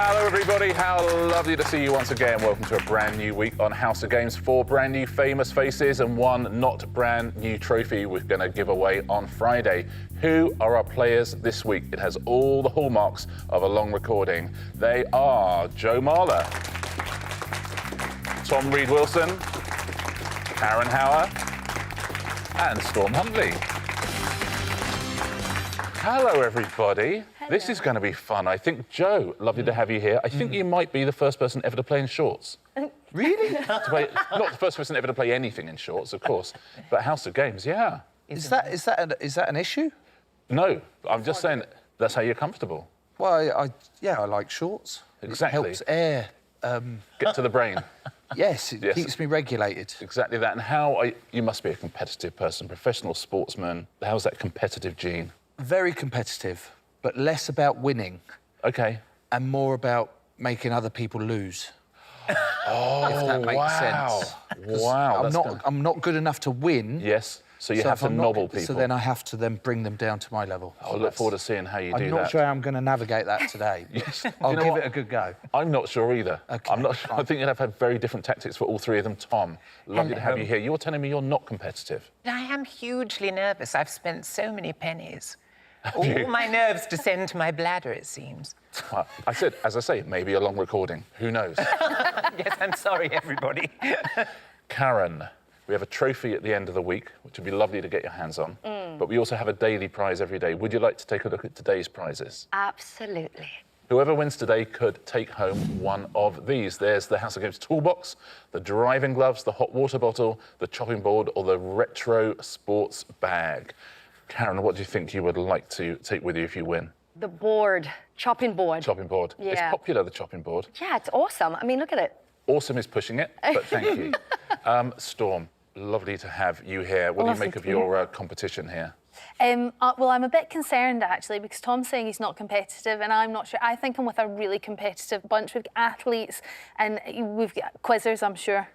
Hello, everybody. How lovely to see you once again. Welcome to a brand new week on House of Games. 4 brand new famous faces and 1 not brand new trophy we're going to give away on Friday. Who are our players this week? It has all the hallmarks of a long recording. They are Joe Marler, Tom Reed-Wilson, Karen Hauer, and Storm Huntley. Hello, everybody. Hello. This is going to be fun. I think, Joe, lovely to have you here. I think you might be the first person ever to play in shorts. Really? Not the first person ever to play anything in shorts, of course, but House of Games, yeah. Is that an issue? No, I'm just saying that's how you're comfortable. Well, I like shorts. Exactly. It helps air. Get to the brain. Yes, it Yes. keeps me regulated. Exactly that. And you must be a competitive person, professional sportsman. How's that competitive gene? Very competitive, but less about winning Okay. and more about making other people lose. Oh, if that makes sense. 'Cause Wow. I'm not good enough to win. Yes. So you so have if to I'm not nobble good- people. So then I have to then bring them down to my level. I look forward to seeing how you do I'm that. not sure how I'm going to navigate that today. Yes. I'll You know give what? it a good go. I'm not sure either. Okay, I'm not sure. I think you'd have had very different tactics for all 3 of them. Tom, lovely to have Hello. you here. You're telling me you're not competitive. I am hugely nervous. I've spent so many pennies. All my nerves descend to my bladder, it seems. Well, as I say, maybe a long recording. Who knows? Yes, I'm sorry, everybody. Karen, we have a trophy at the end of the week, which would be lovely to get your hands on. But we also have a daily prize every day. Would you like to take a look at today's prizes? Absolutely. Whoever wins today could take home one of these. There's the House of Games toolbox, the driving gloves, the hot water bottle, the chopping board, or the retro sports bag. Karen, what do you think you would like to take with you if you win? The board, chopping board. Chopping board. Yeah. It's popular, the chopping board. Yeah, it's awesome. I mean, look at it. Awesome is pushing it, but thank you. Storm, lovely to have you here. What do you Lovely make of to be here. your competition here? Well, I'm a bit concerned, actually, because Tom's saying he's not competitive, and I'm not sure. I think I'm with a really competitive bunch. We've got athletes, and we've got quizzers, I'm sure.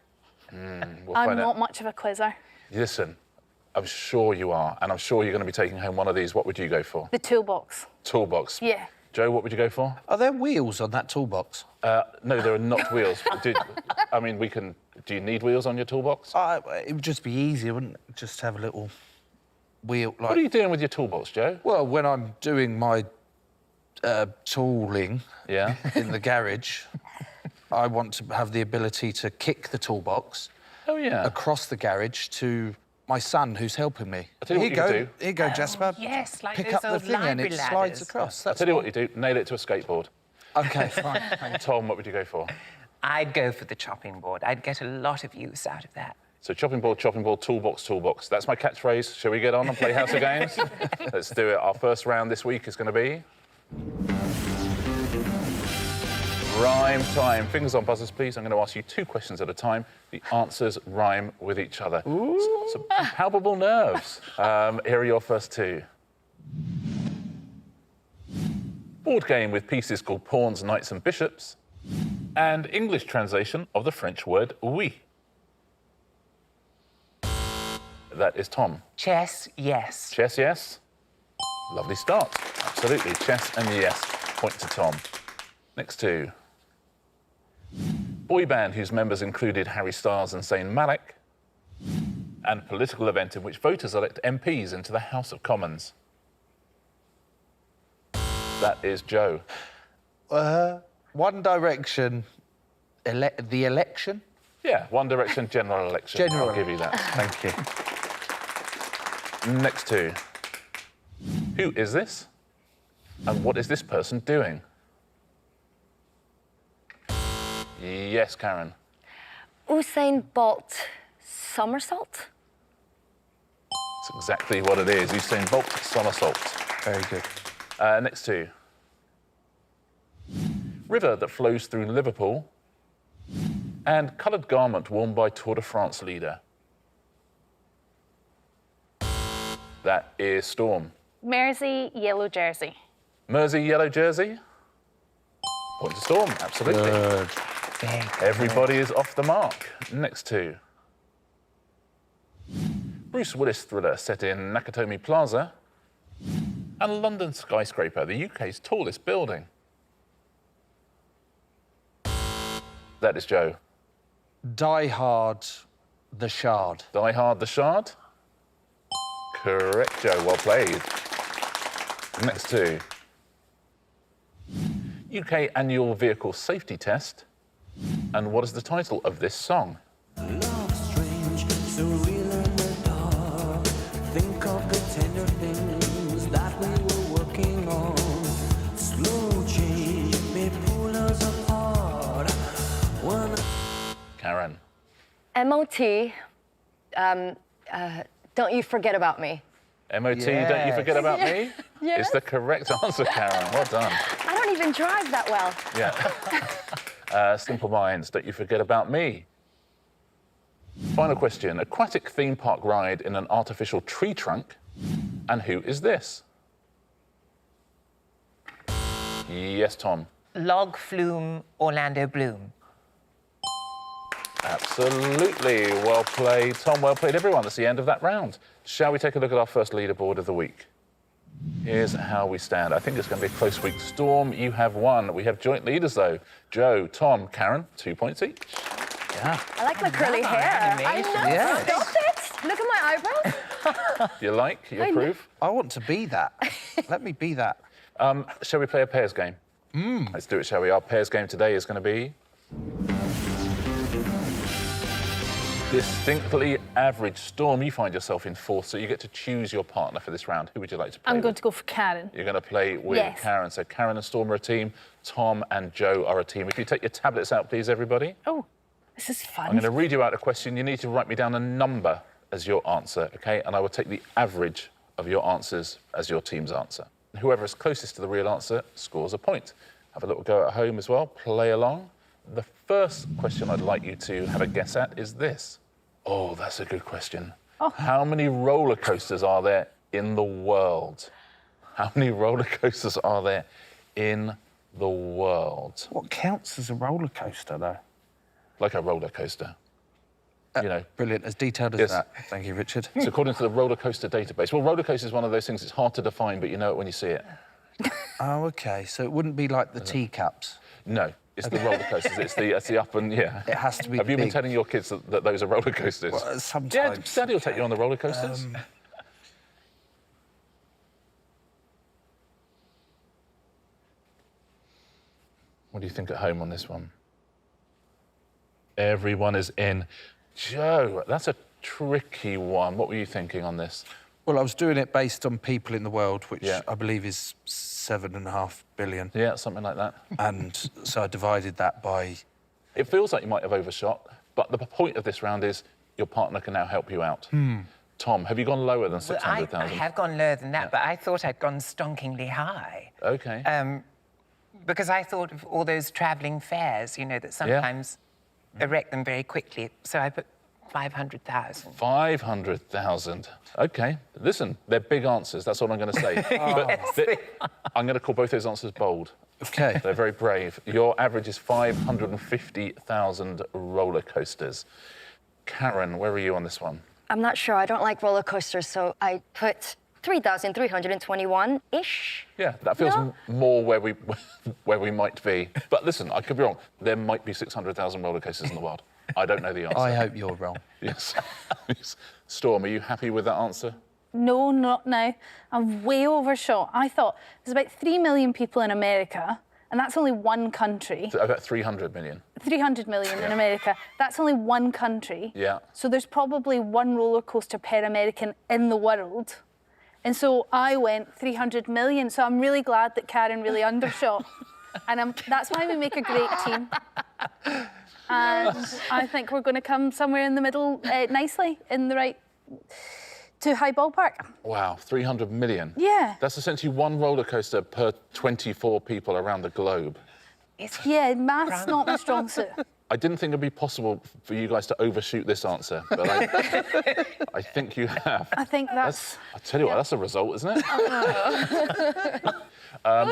We'll I'm find not out. much of a quizzer. Listen, I'm sure you are, and I'm sure you're going to be taking home one of these. What would you go for? The toolbox. Toolbox. Yeah. Joe, what would you go for? Are there wheels on that toolbox? No, there are not wheels. Do you need wheels on your toolbox? It would just be easier, wouldn't it? Just have a little wheel. What are you doing with your toolbox, Joe? Well, when I'm doing my tooling Yeah. in the garage, I want to have the ability to kick the toolbox Oh, yeah. across the garage to my son who's helping me. I'll tell you what you can do. Here you go, Jasper. yes, like Pick those up the old thing and library it slides ladders. across. I'll tell you what you do. Nail it to a skateboard. OK, fine. Tom, what would you go for? I'd go for the chopping board. I'd get a lot of use out of that. So chopping board, toolbox, toolbox. That's my catchphrase. Shall we get on and play House of Games? Let's do it. Our first round this week is going to be... Rhyme time. Fingers on buzzers, please. I'm going to ask you 2 questions at a time. The answers rhyme with each other. Some palpable nerves. Here are your first 2. Board game with pieces called pawns, knights and bishops. And English translation of the French word oui. That is Tom. Chess, yes. Chess, yes. Lovely start. Absolutely. Chess and yes. Point to Tom. Next 2. Boy band whose members included Harry Styles and Zayn Malik. And political event in which voters elect MPs into the House of Commons. That is Joe. One Direction, the election? Yeah, One Direction general election. General. I'll give you that. Thank you. Next 2. Who is this? And what is this person doing? Yes, Karen. Usain Bolt, somersault? That's exactly what it is. Usain Bolt somersault. Very good. Next 2. River that flows through Liverpool. And coloured garment worn by Tour de France leader. That is Storm. Mersey, yellow jersey. Mersey yellow jersey. Point to Storm, absolutely. Very good. Everybody is off the mark. Next 2. Bruce Willis thriller set in Nakatomi Plaza. And London skyscraper, the UK's tallest building. That is Joe. Die Hard, The Shard. Die Hard, The Shard. Correct, Joe. Well played. Next two. UK Annual Vehicle Safety Test. And what is the title of this song? Love strange, surreal in the dark. Think of the tender things that we were working on. Slow change may pull us apart. Karen. MOT, don't you forget about me. MOT, Don't You Forget About Me? Yes. Is the correct answer, Karen. Well done. I don't even drive that well. Yeah. Simple Minds, Don't You Forget About Me. Final question. Aquatic theme park ride in an artificial tree trunk. And who is this? Yes, Tom. Log Flume, Orlando Bloom. Absolutely. Well played, Tom. Well played, everyone. That's the end of that round. Shall we take a look at our first leaderboard of the week? Here's how we stand. I think it's going to be a close week. Storm, you have one. We have joint leaders, though. Joe, Tom, Karen, 2 points each. Yeah. I like my curly hair. I know. Yes. Stop it. Look at my eyebrows. You like? You approve? I want to be that. Let me be that. Shall we play a pairs game? Let's do it, shall we? Our pairs game today is going to be... Distinctly average. Storm, you find yourself in fourth, so you get to choose your partner for this round. Who would you like to play I'm going with? to go for Karen. You're going to play with Yes. Karen. So Karen and Storm are a team. Tom and Joe are a team. If you take your tablets out, please, everybody. Oh, this is fun. I'm going to read you out a question. You need to write me down a number as your answer, OK? And I will take the average of your answers as your team's answer. Whoever is closest to the real answer scores a point. Have a little go at home as well. Play along. The first question I'd like you to have a guess at is this. Oh, that's a good question. How many roller coasters are there in the world? How many roller coasters are there in the world? What counts as a roller coaster, though? Like a roller coaster. You know. Brilliant, as detailed as Yes. that. Thank you, Richard. So according to the roller coaster database, well, roller coaster is one of those things that's hard to define, but you know it when you see it. Oh, OK, so it wouldn't be like the teacups. No, it's the roller coasters. It's the up and, yeah. It has to be Have you been big. telling your kids that those are roller coasters? Well, sometimes. Yeah, Daddy will take you on the roller coasters. What do you think at home on this one? Everyone is in. Joe, that's a tricky one. What were you thinking on this? Well, I was doing it based on people in the world, which Yeah. I believe is 7.5 billion. Yeah, something like that. And so I divided that by... It feels like you might have overshot, but the point of this round is your partner can now help you out. Tom, have you gone lower than Well, I 600,000? have gone lower than that, but I thought I'd gone stonkingly high. OK. Because I thought of all those travelling fairs, you know, that sometimes erect them very quickly. So I put 500,000. 500,000. OK. Listen, they're big answers. That's all I'm going to say. I'm going to call both those answers bold. OK. They're very brave. Your average is 550,000 roller coasters. Karen, where are you on this one? I'm not sure. I don't like roller coasters, so I put 3,321-ish. Yeah, that feels No. more where we might be. But listen, I could be wrong. There might be 600,000 roller coasters in the world. I don't know the answer. I hope you're wrong. Yes. Storm, are you happy with that answer? No, not now. I'm way overshot. I thought there's about 3 million people in America, and that's only one country. About 300 million. 300 million in America. That's only one country. Yeah. So there's probably one roller coaster per American in the world. And so I went 300 million. So I'm really glad that Karen really undershot. And that's why we make a great team. And I think we're going to come somewhere in the middle nicely, in the right, too high ballpark. Wow, 300 million. Yeah. That's essentially one roller coaster per 24 people around the globe. Yeah, math's not my strong suit. I didn't think it'd be possible for you guys to overshoot this answer, but I think you have. I think that's I tell you what, that's a result, isn't it?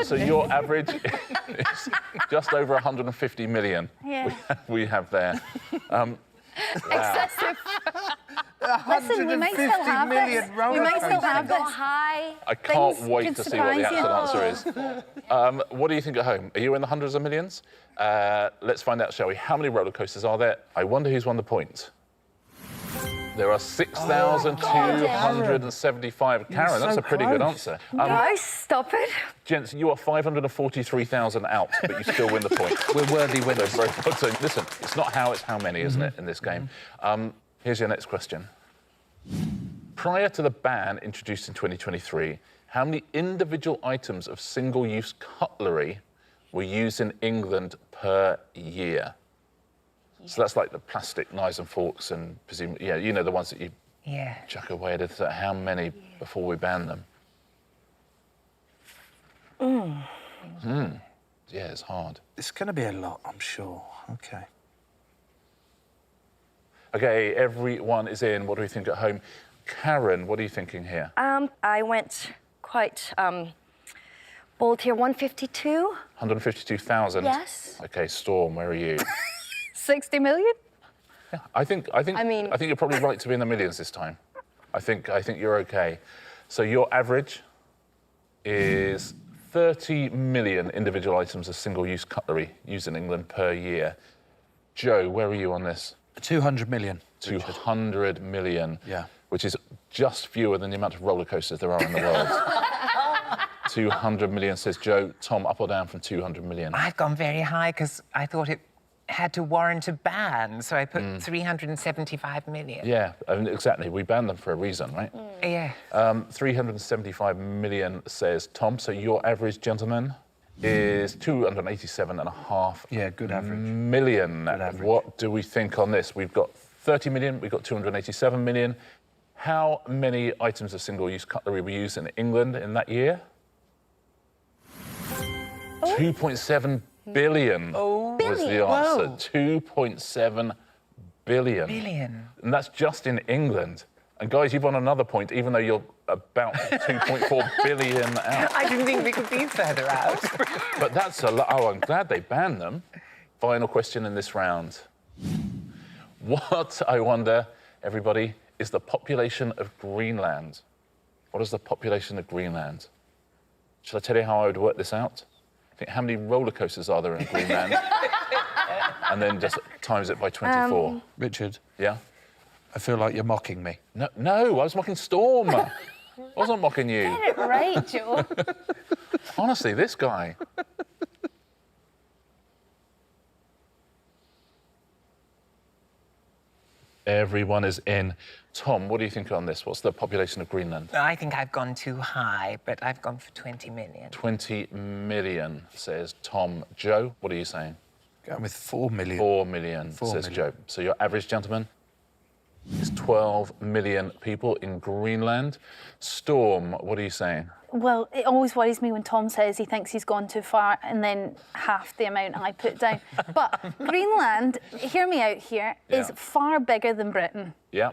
So your average is just over 150 million. Yeah. We have there. Wow. Excessive. Listen, we might still have this. We might still have Go this. high. I can't Things wait could to see what the surprise actual you. answer is. What do you think at home? Are you in the hundreds of millions? Let's find out, shall we? How many roller coasters are there? I wonder who's won the point. There are 6,275. Karen, that's a pretty good answer. Guys, stop it. Gents, you are 543,000 out, but you still win the point. We're worthy winners. So, listen, it's not how, it's how many, isn't it, in this game? Here's your next question. Prior to the ban introduced in 2023, how many individual items of single-use cutlery were used in England per year? So that's like the plastic knives and forks and presumably, yeah, you know, the ones that you Yeah. chuck away. How many before we ban them? Yeah, it's hard. It's going to be a lot, I'm sure. OK. Okay, everyone is in. What do we think at home? Karen, what are you thinking here? I went quite bold here. 152. 152,000? Yes. Okay, Storm, where are you? 60 million? I think you're probably right to be in the millions this time. I think you're okay. So your average is 30 million individual items of single-use cutlery used in England per year. Joe, where are you on this? 200 million. 200 million. Yeah. Which is just fewer than the amount of roller coasters there are in the world. 200 million, says Joe. Tom, up or down from 200 million? I've gone very high because I thought it had to warrant a ban, so I put 375 million. Yeah, I mean, exactly. We banned them for a reason, right? Yeah. 375 million, says Tom. So your average, gentleman, is 287.5 Yeah, good average. million. Good average. What do we think on this? We've got 30 million, we've got 287 million. How many items of single-use cutlery were used in England in that year? 2.7 billion was the answer. Whoa. 2.7 billion. Billion. And that's just in England. And guys, you've won another point, even though you're about 2.4 billion out. I didn't think we could be further out. But that's a lot. Oh, I'm glad they banned them. Final question in this round. What, I wonder, everybody, is the population of Greenland? What is the population of Greenland? Shall I tell you how I would work this out? I think how many roller coasters are there in Greenland? And then just times it by 24. Richard, Yeah? I feel like you're mocking me. No, I was mocking Storm. I wasn't mocking you. Get it right, Joe. Honestly, this guy. Everyone is in. Tom, what do you think on this? What's the population of Greenland? I think I've gone too high, but I've gone for 20 million. 20 million, says Tom. Joe, what are you saying? Going with 4 million. 4 million, 4 says million. Joe. So your average, gentleman, is 12 million people in Greenland. Storm, what are you saying? Well, it always worries me when Tom says he thinks he's gone too far and then half the amount I put down. But Greenland, hear me out here, is Yeah. far bigger than Britain. Yeah?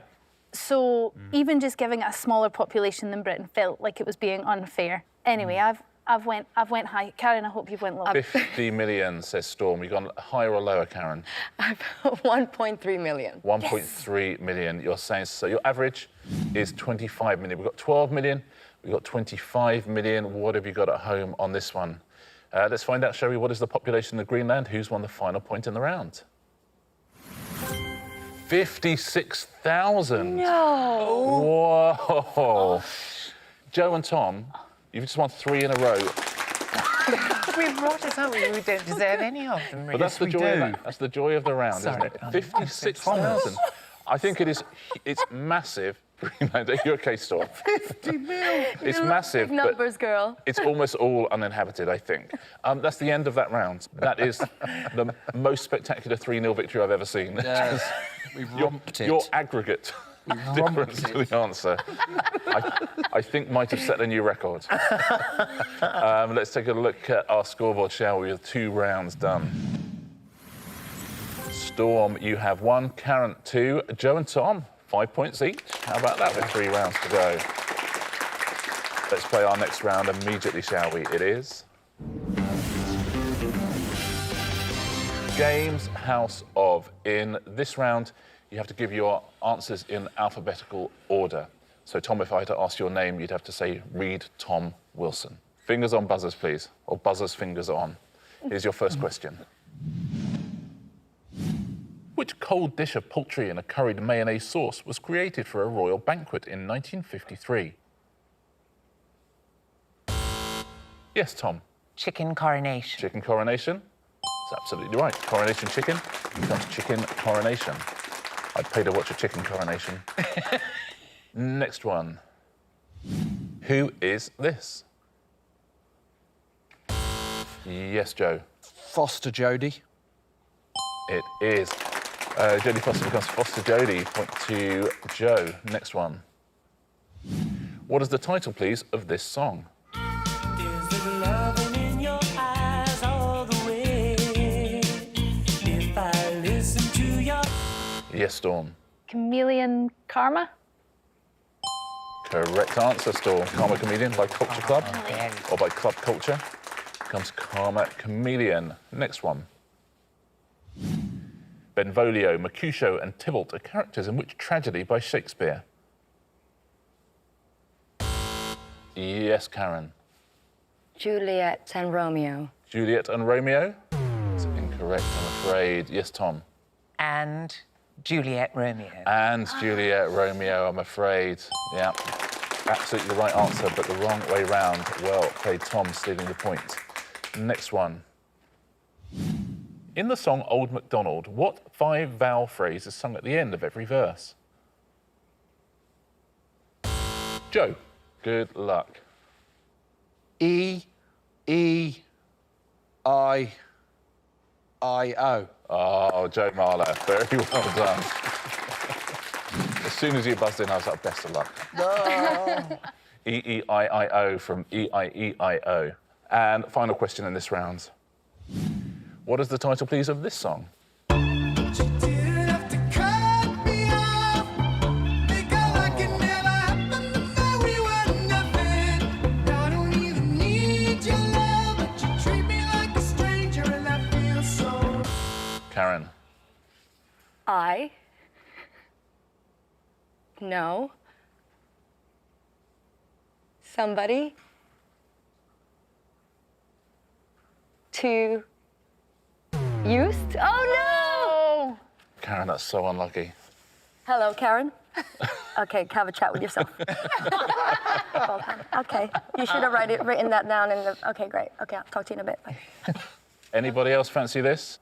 So even just giving it a smaller population than Britain felt like it was being unfair. Anyway, I've went high. Karen, I hope you've went low. 50 million, says Storm. You gone higher or lower, Karen? 1.3 million. 1.3 million, you're saying. So your average is 25 million. We've got 12 million, we've got 25 million. What have you got at home on this one? Let's find out, shall we? What is the population of Greenland? Who's won the final point in the round? 56,000. No. Whoa. Joe and Tom, you've just won 3 in a row. We brought us up. We don't deserve any of them, really. But that's the joy. That's the joy of the round, Sorry, isn't it? Tom. 56,000. I think it's massive. Greenland. Are you okay, Storm? 50 mil. It's massive, Big but numbers, girl. it's almost all uninhabited, I think. That's the end of that round. That is the most spectacular 3-0 victory I've ever seen. Yes. We've romped it. Your aggregate difference to the answer, I think might have set a new record. Let's take a look at our scoreboard, shall we, with 2 rounds done. Storm, you have 1. Karen, 2. Joe and Tom, 5 points each. How about that with 3 rounds to go? Let's play our next round immediately, shall we? It is Games House of. In this round, You have to give your answers in alphabetical order. So, Tom, if I had to ask your name, you'd have to say, read Tom Wilson. Fingers on buzzers, please, or buzzers fingers on. Here's your first question. Which cold dish of poultry in a curried mayonnaise sauce was created for a royal banquet in 1953? Yes, Tom. Chicken coronation. Chicken coronation? That's absolutely right. Coronation chicken becomes chicken coronation. I'd pay to watch a chicken coronation. Next one. Who is this? Yes, Joe. Foster Jodie. It is. Jodie Foster becomes Foster Jodie. Point to Joe. Next one. What is the title, please, of this song? Is there loving in your eyes all the way? If I listen to your Yes, Storm. Chameleon Karma? Correct answer, Storm. Karma Chameleon by Culture Club, Very or by Club Culture. Becomes Karma Chameleon. Next one. Benvolio, Mercutio, and Tybalt are characters in which tragedy by Shakespeare? Yes, Karen. Juliet and Romeo. Juliet and Romeo? It's incorrect, I'm afraid. Yes, Tom. And Juliet Romeo. And Juliet Romeo, I'm afraid. Yeah, absolutely the right answer, but the wrong way round. Well played, Tom, stealing the point. Next one. In the song Old MacDonald, what 5-vowel phrase is sung at the end of every verse? Joe, good luck. E, I, O. Oh, Joe Marler, very well done. As soon as you buzzed in, I was like, best of luck. E-E-I-I-O from E-I-E-I-O. And final question in this round. What is the title, please, of this song? didn't have to cut me off. Make out like it never happened, the night we were nothing. Now I don't even need your love, but you treat me like a stranger, and I feel so. Karen. I know somebody to used. Oh no! Karen, that's so unlucky. Hello, Karen. Okay, have a chat with yourself. Well done. Okay, you should have written that down in the. Okay, great. Okay, I'll talk to you in a bit. Bye. Anybody else fancy this?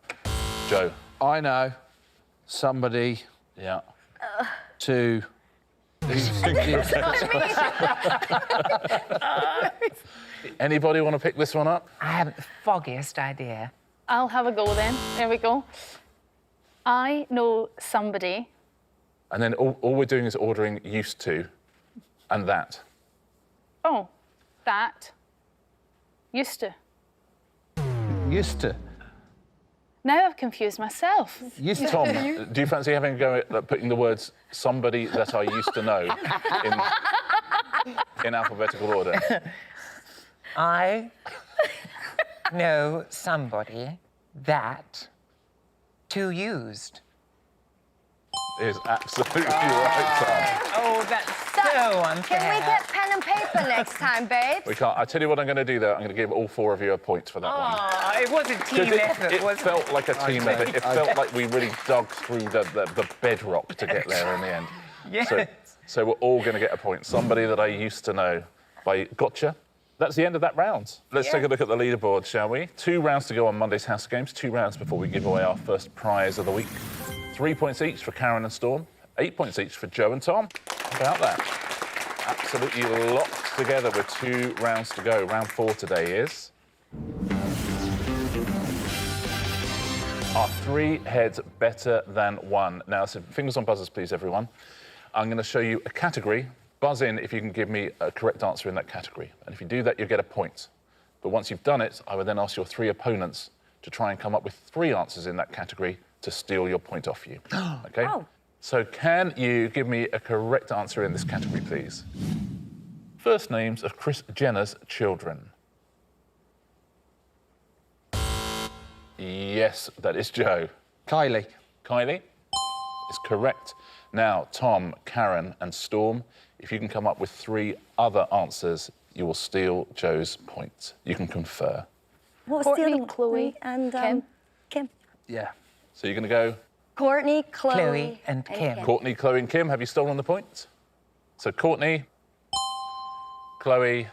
Joe. I know somebody Yeah. to. Anybody want to pick this one up? I haven't the foggiest idea. I'll have a go then. There we go. I know somebody. And then all we're doing is ordering used to and that. Oh, that. Used to. Used to. Now I've confused myself. Used to. Tom, do you fancy having a go at putting the words somebody that I used to know in alphabetical order? I know somebody that too used. Is absolutely right, Tom. Oh, that's so unfair. Can we get pen and paper next time, babe? We can't. I tell you what I'm going to do, though. I'm going to give all four of you a point for that one. Oh, it was a team 'Cause effort, it wasn't felt like a team effort. It felt like we really dug through the bedrock to get there in the end. Yes. So we're all going to get a point. Somebody that I used to know by Gotcha. That's the end of that round. Let's take a look at the leaderboard, shall we? 2 rounds to go on Monday's House of Games. 2 rounds before we give away our first prize of the week. 3 points each for Karen and Storm. 8 points each for Joe and Tom. How about that? Absolutely locked together with 2 rounds to go. Round 4 today is... Are 3 heads better than 1? Now, so fingers on buzzers, please, everyone. I'm going to show you a category. Buzz in if you can give me a correct answer in that category. And if you do that, you'll get a point. But once you've done it, I will then ask your 3 opponents to try and come up with 3 answers in that category to steal your point off you. OK? Oh. So can you give me a correct answer in this category, please? First names of Kris Jenner's children. Yes, that is Joe. Kylie. Kylie? is correct. Now, Tom, Karen, and Storm, if you can come up with 3 other answers, you will steal Joe's point. You can confer. What was Courtney, the other Chloe, and Kim. Kim. Yeah. So you're going to go Courtney, Chloe, Chloe and Kim. Courtney, Chloe, and Kim. Have you stolen the point? So Courtney, Chloe,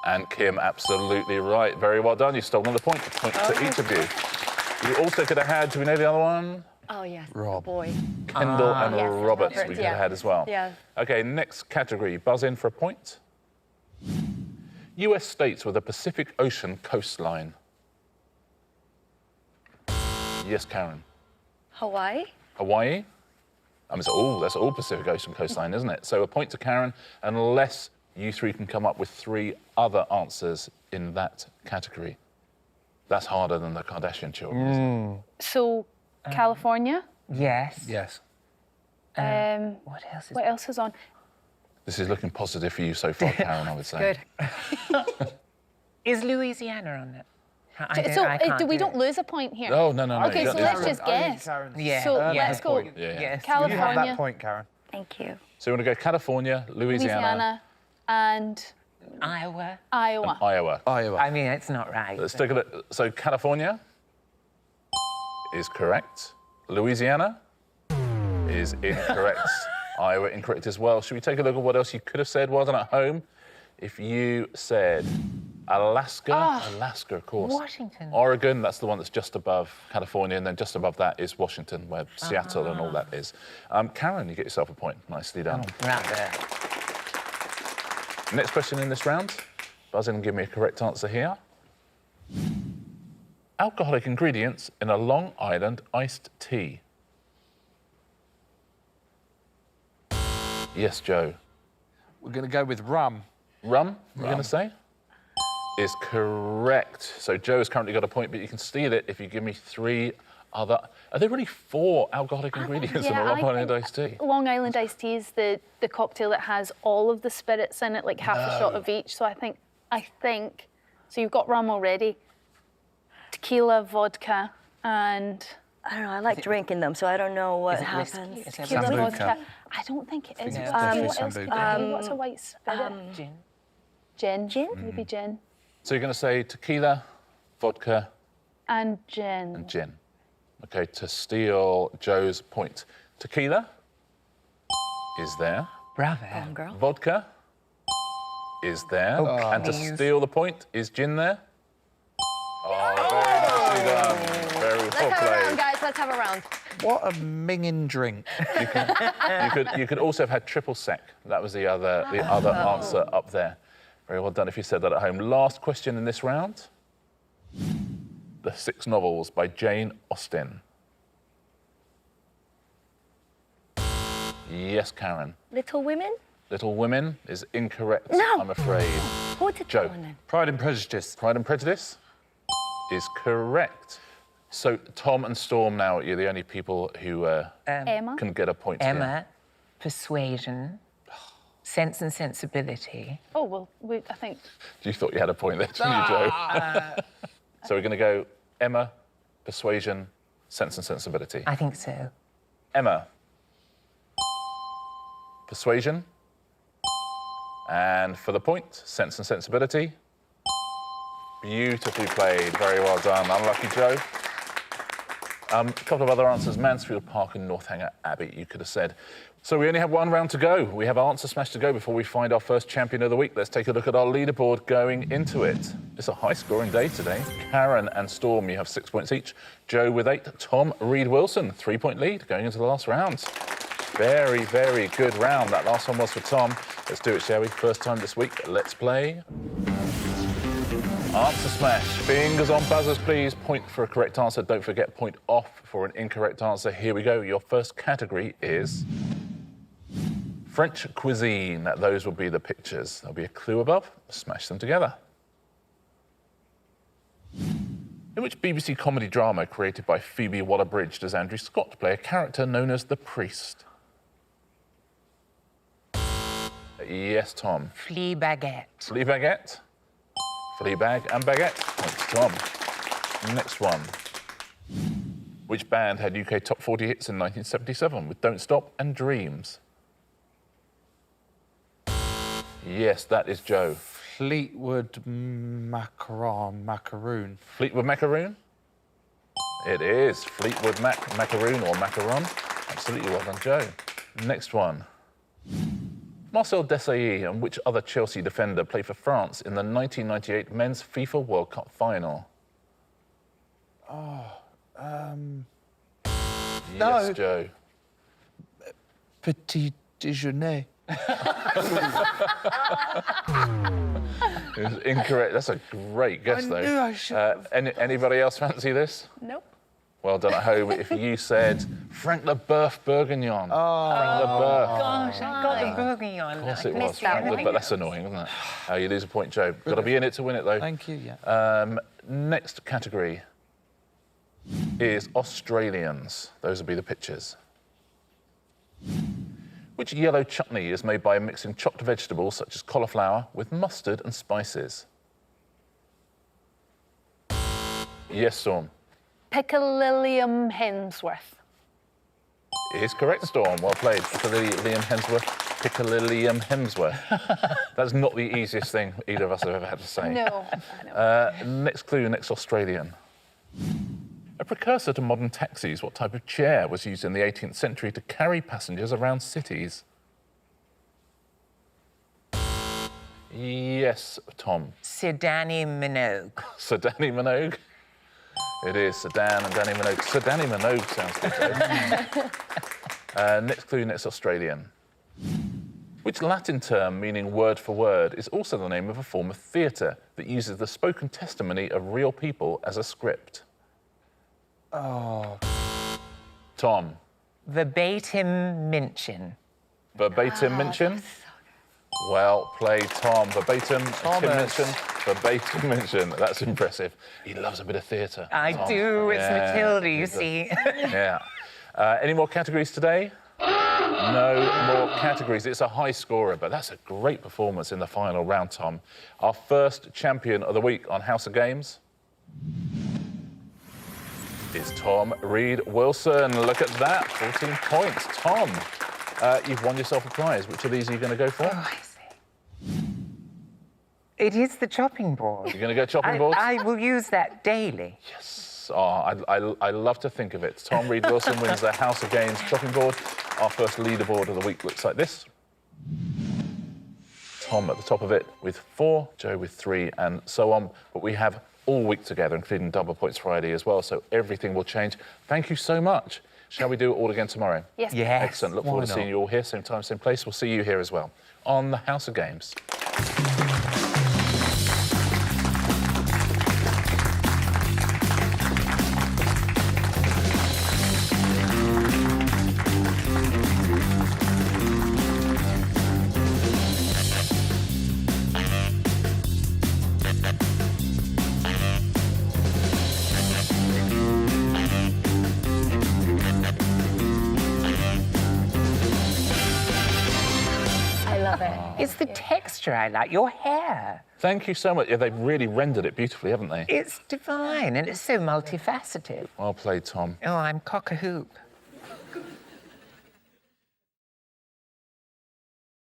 and Kim, absolutely right. Very well done. You've stolen the point. A point to each of you. You also could have had, do we know the other one? Oh, yes. Rob. Boy. Kendall and Yes, Roberts Robert, we could yeah. have had as well. Yeah. OK, next category. Buzz in for a point. US states with a Pacific Ocean coastline. Yes, Karen. Hawaii. Hawaii. I mean, that's all Pacific Ocean coastline, isn't it? So a point to Karen, unless you 3 can come up with 3 other answers in that category. That's harder than the Kardashian children, isn't it? So, California. Yes. Yes. What else is What else is on? This is looking positive for you so far, Karen, I would say. Good. Is Louisiana on it? I We can't don't lose a point here. No. Okay, you so don't let's need to. just guess. Yeah. So yeah. let's go. Yeah. Yes. You have California, that point, Karen. Thank you. So you want to go California, Louisiana, and Iowa. Iowa. Iowa. Iowa. I mean, it's not right. Let's take a look. So California is correct. Louisiana is incorrect. Iowa incorrect as well. Should we take a look at what else you could have said while at home? If you said Alaska, Alaska, of course. Washington. Oregon, that's the one that's just above California, and then just above that is Washington, where Seattle and all that is. Karen, you get yourself a point. Nicely done. Right there. Next question in this round. Buzz in and give me a correct answer here. Alcoholic ingredients in a Long Island iced tea. Yes, Joe. We're going to go with rum. Rum, you're going to say? Is correct. So Joe has currently got a point, but you can steal it if you give me 3 other... Are there really 4 alcoholic ingredients in a Long Island iced tea? Long Island iced tea is the cocktail that has all of the spirits in it, like half a shot of each. So I think. So you've got rum already. Tequila, vodka, and I don't know. I like drinking them, so I don't know what Is it whiskey? happens. Is it tequila, Sambuca. vodka. I don't think it is. No, it's definitely What else could it Sambuca. be? What's a white spirit? Gin. Gin. Gin? Maybe gin. So you're going to say tequila, vodka, And gin. and gin. OK, to steal Joe's point. Tequila is there. Bravo. Girl. Vodka is there. Oh, and to please. steal the point, is gin there? Oh, very nicely done. Very well Let's have a played. round, guys. Let's have a round. What a minging drink. You could also have had triple sec. That was the other answer up there. Very well done if you said that at home. Last question in this round. The 6 novels by Jane Austen. Yes, Karen. Little Women? Little Women is incorrect, No. I'm afraid. Who did Joe. that one then? Pride and Prejudice. Pride and Prejudice is correct. So Tom and Storm now, you're the only people who Emma. can get a point here. Emma. Persuasion. Sense and Sensibility. Oh, well, I think. You thought you had a point there, didn't you, Joe? So we're going to go Emma, Persuasion, Sense and Sensibility. I think so. Emma, Persuasion, and for the point, Sense and Sensibility. Beautifully played, very well done. Unlucky Joe. A couple of other answers, Mansfield Park and Northanger Abbey, you could have said. So we only have 1 round to go. We have Answer Smash to go before we find our first champion of the week. Let's take a look at our leaderboard going into it. It's a high-scoring day today. Karen and Storm, you have 6 points each. Joe with 8. Tom, Reed Wilson, 3-point lead going into the last round. Very, very good round. That last one was for Tom. Let's do it, shall we? First time this week. Let's play. Answer Smash. Fingers on buzzers, please. Point for a correct answer. Don't forget, point off for an incorrect answer. Here we go. Your first category is French cuisine. Those will be the pictures. There'll be a clue above. Smash them together. In which BBC comedy drama created by Phoebe Waller-Bridge does Andrew Scott play a character known as the Priest? Yes, Tom. Flea Baguette. Flea Baguette. Fleabag and Baguette. Points to Tom. Next one. Which band had UK top 40 hits in 1977 with Don't Stop and Dreams? Yes, that is Joe. Fleetwood Macaroon. Fleetwood Macaroon? It is Fleetwood Macaroon or Macaron. Absolutely, well done, Joe. Next one. Marcel Desailly and which other Chelsea defender played for France in the 1998 Men's FIFA World Cup final? Yes, Joe. Petit déjeuner. It was incorrect. That's a great guess, though. knew I should have. Anybody else fancy this? Nope. Well done at home. If you said Frank Leboeuf Bourguignon. Frank Leboeuf. Gosh, I got the bourguignon. Of course it was. missed that one. But that's annoying, isn't it? You lose a point, Joe. Got to be in it to win it, though. Thank you, yeah. Next category is Australians. Those will be the pictures. Which yellow chutney is made by mixing chopped vegetables such as cauliflower with mustard and spices? Yes, Storm. Piccalillium Hemsworth. It is correct, Storm. Well played. Piccalillium Hemsworth. That's not the easiest thing either of us have ever had to say. No. Next clue, next Australian. A precursor to modern taxis, what type of chair was used in the 18th century to carry passengers around cities? Yes, Tom. Sir Danny Minogue. Sir Danny Minogue. It is Sir Dan and Danny Minogue. Sir Danny Minogue sounds good. Next clue, next Australian. Which Latin term meaning word for word is also the name of a form of theatre that uses the spoken testimony of real people as a script? Tom. Verbatim mention. Verbatim mention? Well played, Tom. Verbatim mention. Verbatim mention. That's impressive. He loves a bit of theatre. I Tom. do. It's Yeah, Matilda, he you does. see. Yeah. Any more categories today? No more categories. It's a high scorer, but that's a great performance in the final round, Tom. Our first champion of the week on House of Games is Tom Reed Wilson. Look at that, 14 points. Tom, you've won yourself a prize. Which of these are you going to go for? Oh, I see. It is the chopping board. You're going to go chopping boards? I will use that daily. Yes. Oh, I love to think of it. Tom Reed Wilson wins the House of Games chopping board. Our first leaderboard of the week looks like this. Tom at the top of it with 4, Joe with 3, and so on. But we have all week together, including Double Points Friday as well, so everything will change. Thank you so much. Shall we do it all again tomorrow? Yes. Yes. Excellent. Look forward to not? seeing you all here, same time, same place. We'll see you here as well on the House of Games. I love it. It's the texture I like, your hair. Thank you so much. Yeah, they've really rendered it beautifully, haven't they? It's divine and it's so multifaceted. Well played, Tom. Oh, I'm cock-a-hoop.